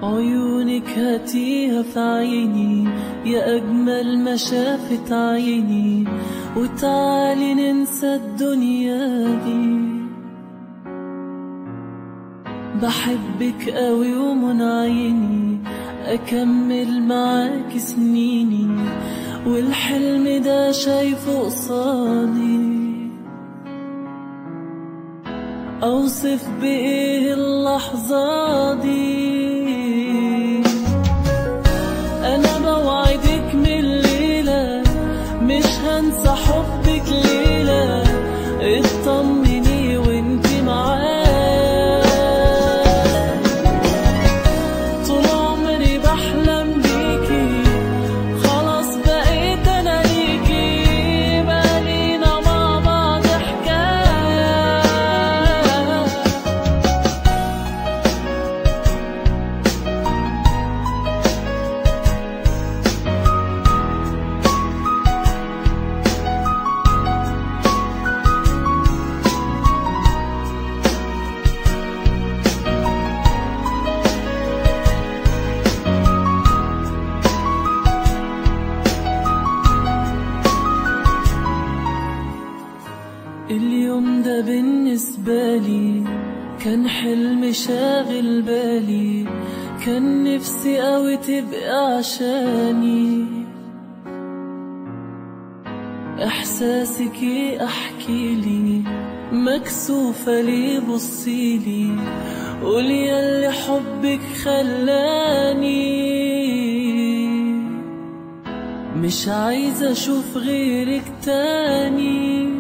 عيونك هاتيها في عيني يا أجمل ما شافت عيني، وتعالي ننسى الدنيا دي. بحبك قوي ومن عيني أكمل معاك سنيني، والحلم ده شايفه قصادي. أوصف بإيه اللحظة دي؟ أنا بوعدك من الليلة مش هنسى حبك ليلة. اطمني وانتي معايا، طول عمري بحلم بيكي، خلاص بقيت أنا ليكي، بقالينا مع بعض حكاية. اليوم ده بالنسبة لي كان حلم شاغل بالي، كان نفسي قوي تبقى عشاني. احساسك ايه احكيلي، مكسوفة ليه بصيلي، قولي ياللي حبك خلاني. مش عايزة اشوف غيرك تاني.